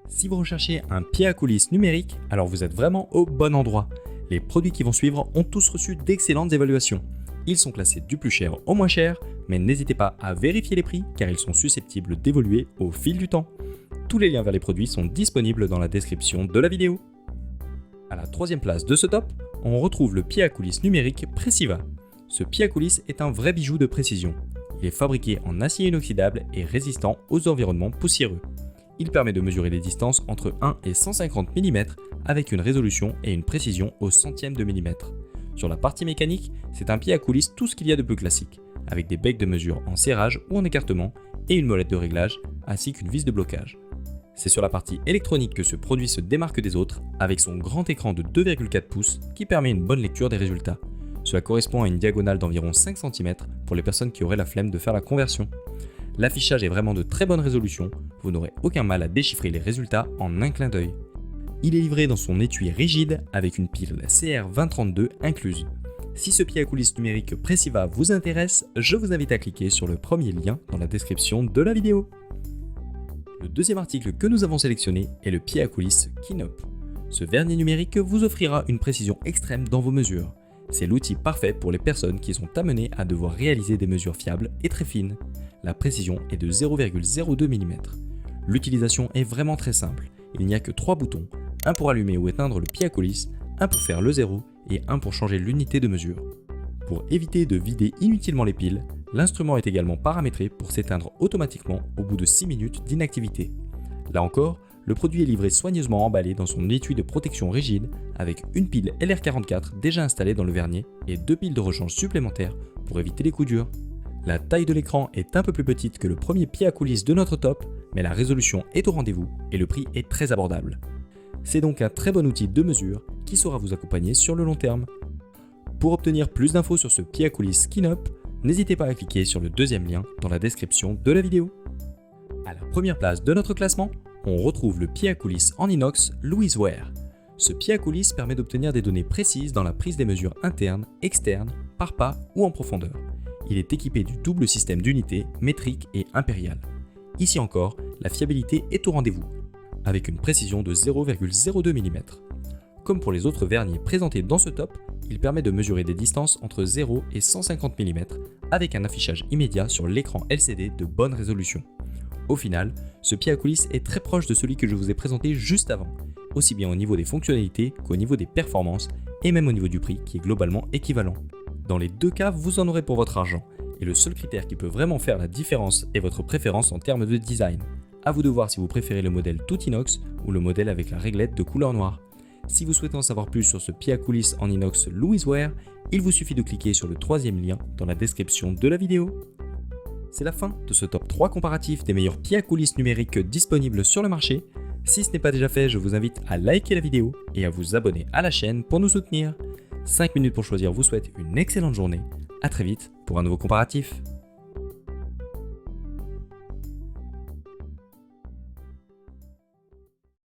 Si vous recherchez un pied à coulisses numérique, alors vous êtes vraiment au bon endroit. Les produits qui vont suivre ont tous reçu d'excellentes évaluations. Ils sont classés du plus cher au moins cher, mais n'hésitez pas à vérifier les prix car ils sont susceptibles d'évoluer au fil du temps. Tous les liens vers les produits sont disponibles dans la description de la vidéo. À la troisième place de ce top, on retrouve le pied à coulisses numérique Preciva. Ce pied à coulisses est un vrai bijou de précision. Il est fabriqué en acier inoxydable et résistant aux environnements poussiéreux. Il permet de mesurer les distances entre 1 et 150 mm avec une résolution et une précision au centième de millimètre. Sur la partie mécanique, c'est un pied à coulisses tout ce qu'il y a de plus classique, avec des becs de mesure en serrage ou en écartement et une molette de réglage, ainsi qu'une vis de blocage. C'est sur la partie électronique que ce produit se démarque des autres, avec son grand écran de 2,4 pouces qui permet une bonne lecture des résultats. Cela correspond à une diagonale d'environ 5 cm pour les personnes qui auraient la flemme de faire la conversion. L'affichage est vraiment de très bonne résolution, vous n'aurez aucun mal à déchiffrer les résultats en un clin d'œil. Il est livré dans son étui rigide avec une pile CR2032 incluse. Si ce pied à coulisses numérique Preciva vous intéresse, je vous invite à cliquer sur le premier lien dans la description de la vidéo. Le deuxième article que nous avons sélectionné est le pied à coulisses Kinop. Ce vernis numérique vous offrira une précision extrême dans vos mesures. C'est l'outil parfait pour les personnes qui sont amenées à devoir réaliser des mesures fiables et très fines. La précision est de 0,02 mm. L'utilisation est vraiment très simple. Il n'y a que 3 boutons, un pour allumer ou éteindre le pied à coulisses, un pour faire le zéro et un pour changer l'unité de mesure. Pour éviter de vider inutilement les piles, l'instrument est également paramétré pour s'éteindre automatiquement au bout de 6 minutes d'inactivité. Là encore, le produit est livré soigneusement emballé dans son étui de protection rigide avec une pile LR44 déjà installée dans le vernier et 2 piles de rechange supplémentaires pour éviter les coups durs. La taille de l'écran est un peu plus petite que le premier pied à coulisses de notre top, mais la résolution est au rendez-vous et le prix est très abordable. C'est donc un très bon outil de mesure qui saura vous accompagner sur le long terme. Pour obtenir plus d'infos sur ce pied à coulisses Kinop, n'hésitez pas à cliquer sur le deuxième lien dans la description de la vidéo. À la première place de notre classement, on retrouve le pied à coulisses en inox Louiseware. Ce pied à coulisses permet d'obtenir des données précises dans la prise des mesures internes, externes, par pas ou en profondeur. Il est équipé du double système d'unités métrique et impériale. Ici encore, la fiabilité est au rendez-vous, avec une précision de 0,02 mm. Comme pour les autres verniers présentés dans ce top, il permet de mesurer des distances entre 0 et 150 mm avec un affichage immédiat sur l'écran LCD de bonne résolution. Au final, ce pied à coulisses est très proche de celui que je vous ai présenté juste avant, aussi bien au niveau des fonctionnalités qu'au niveau des performances et même au niveau du prix qui est globalement équivalent. Dans les deux cas, vous en aurez pour votre argent, et le seul critère qui peut vraiment faire la différence est votre préférence en termes de design. A vous de voir si vous préférez le modèle tout inox ou le modèle avec la réglette de couleur noire. Si vous souhaitez en savoir plus sur ce pied à coulisses en inox Louiseware, il vous suffit de cliquer sur le troisième lien dans la description de la vidéo. C'est la fin de ce top 3 comparatif des meilleurs pieds à coulisses numériques disponibles sur le marché. Si ce n'est pas déjà fait, je vous invite à liker la vidéo et à vous abonner à la chaîne pour nous soutenir. 5 minutes pour choisir vous souhaite une excellente journée. A très vite pour un nouveau comparatif.